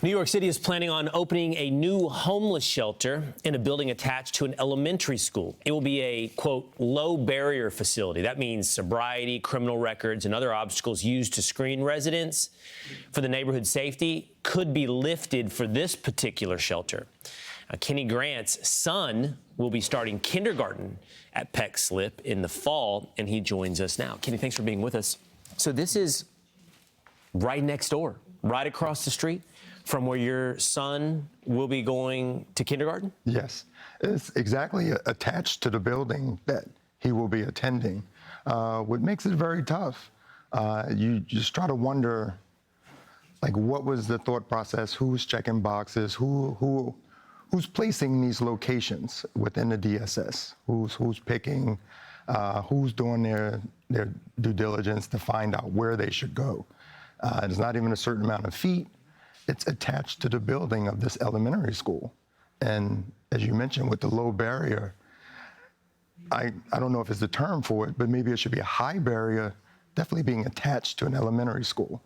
New York City is planning on opening a new homeless shelter in a building attached to an elementary school. It will be a, quote, low-barrier facility. That means sobriety, criminal records, and other obstacles used to screen residents for the neighborhood safety could be lifted for this particular shelter. Kenny Grant's son will be starting kindergarten at Peck Slip in the fall, and he joins us now. Kenny, thanks for being with us. So this is right next door, right across the street from where your son will be going to kindergarten? Yes, it's exactly attached to the building that he will be attending, what makes it very tough. You just try to wonder, like, what was the thought process? Who's checking boxes? Who's placing these locations within the DSS? Who's picking? Who's doing their due diligence to find out where they should go? There's not even a certain amount of feet. It's attached to the building of this elementary school. And as you mentioned, with the low barrier, I don't know if it's the term for it, but maybe it should be a high barrier, definitely being attached to an elementary school.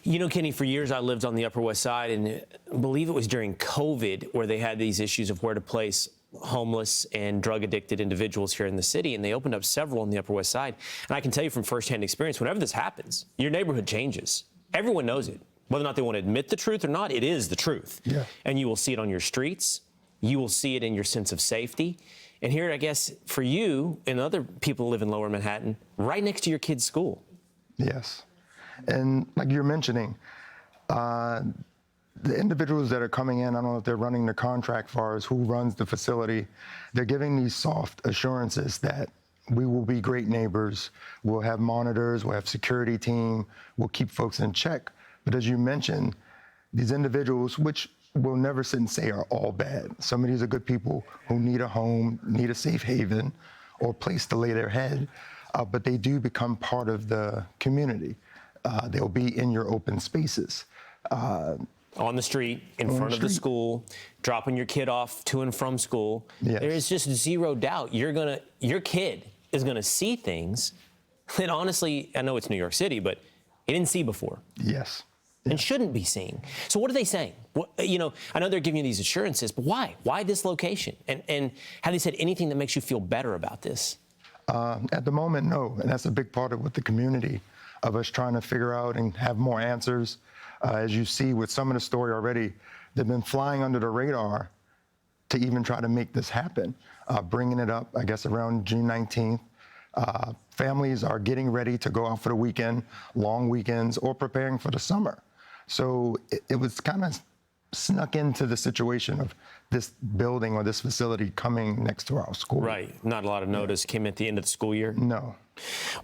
You know, Kenny, for years I lived on the Upper West Side, and I believe it was during COVID where they had these issues of where to place homeless and drug-addicted individuals here in the city, and they opened up several on the Upper West Side. And I can tell you from firsthand experience, whenever this happens, your neighborhood changes. Everyone knows it. Whether or not they want to admit the truth or not, it is the truth. Yeah. And you will see it on your streets. You will see it in your sense of safety. And here, I guess, for you and other people who live in Lower Manhattan, right next to your kid's school. Yes. And like you're mentioning, the individuals that are coming in, I don't know if they're running the contract for us, who runs the facility, they're giving these soft assurances that we will be great neighbors, we'll have monitors, we'll have security team, we'll keep folks in check. But as you mentioned, these individuals, which we'll never sit and say are all bad. Some of these are good people who need a home, need a safe haven, or a place to lay their head, but they do become part of the community. They'll be in your open spaces. On the street, in front of the school, dropping your kid off to and from school. Yes. There is just zero doubt your kid is gonna see things that honestly, I know it's New York City, but he didn't see before. Yes. And shouldn't be seeing. So what are they saying? What, you know, I know they're giving you these assurances, but why? Why this location? And have they said anything that makes you feel better about this? At the moment, no. And that's a big part of what the community of us trying to figure out and have more answers. As you see with some of the story already, they've been flying under the radar to even try to make this happen, bringing it up, I guess, around June 19th. Families are getting ready to go out for the weekend, long weekends, or preparing for the summer. So it was kind of snuck into the situation of this building or this facility coming next to our school. Right. Not a lot of notice came at the end of the school year. No.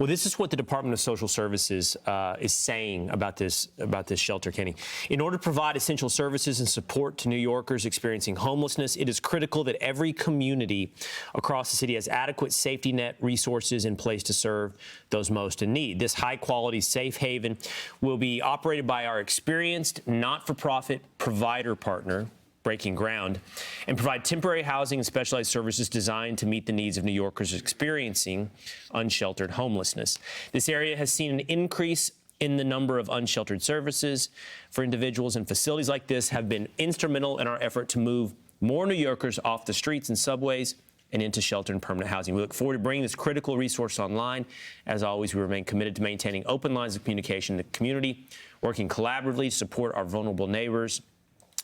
Well, this is what the Department of Social Services is saying about this shelter, Kenny. In order to provide essential services and support to New Yorkers experiencing homelessness, it is critical that every community across the city has adequate safety net resources in place to serve those most in need. This high-quality safe haven will be operated by our experienced not-for-profit provider partner, Breaking Ground, and provide temporary housing and specialized services designed to meet the needs of New Yorkers experiencing unsheltered homelessness. This area has seen an increase in the number of unsheltered services for individuals, and facilities like this have been instrumental in our effort to move more New Yorkers off the streets and subways and into shelter and permanent housing. We look forward to bringing this critical resource online. As always, we remain committed to maintaining open lines of communication in the community, working collaboratively to support our vulnerable neighbors,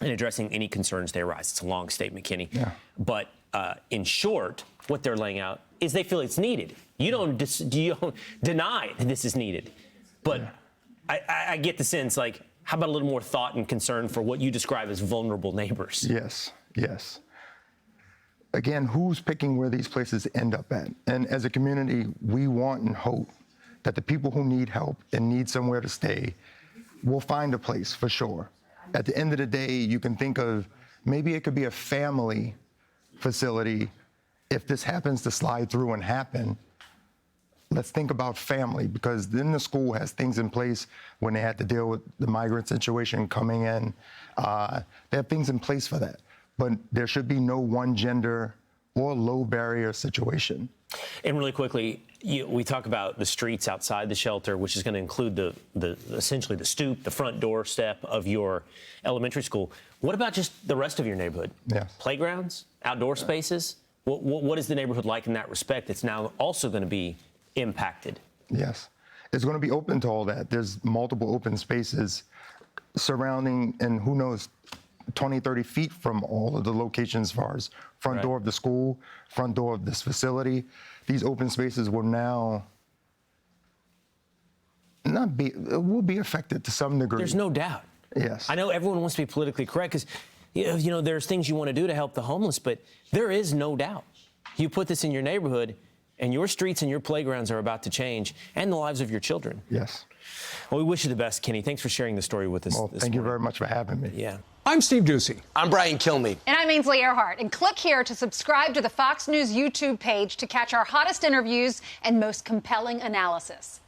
and addressing any concerns they arise. It's a long statement, Kenny. Yeah. But in short, what they're laying out is they feel it's needed. You don't deny that this is needed. But yeah. I get the sense, like, how about a little more thought and concern for what you describe as vulnerable neighbors? Yes, yes. Again, who's picking where these places end up at? And as a community, we want and hope that the people who need help and need somewhere to stay will find a place for sure. At the end of the day, you can think of maybe it could be a family facility. If this happens to slide through and happen, let's think about family, because then the school has things in place when they had to deal with the migrant situation coming in. They have things in place for that. But there should be no one gender or low barrier situation And really quickly, we talk about the streets outside the shelter, which is going to include essentially the stoop, the front doorstep of your elementary school. What about just the rest of your neighborhood? Yes. Playgrounds, outdoor spaces? What is the neighborhood like in that respect? It's now also going to be impacted. Yes. It's going to be open to all that. There's multiple open spaces surrounding, and who knows, 20, 30 feet from all of the locations as far as front door of the school, front door of this facility. These open spaces will now will be affected to some degree. There's no doubt. Yes. I know everyone wants to be politically correct because, there's things you want to do to help the homeless, but there is no doubt. You put this in your neighborhood, and your streets and your playgrounds are about to change, and the lives of your children. Yes. Well, we wish you the best, Kenny. Thanks for sharing the story with us. Well, thank you very much for having me. Yeah. I'm Steve Ducey. I'm Brian Kilmeade. And I'm Ainsley Earhart. And click here to subscribe to the Fox News YouTube page to catch our hottest interviews and most compelling analysis.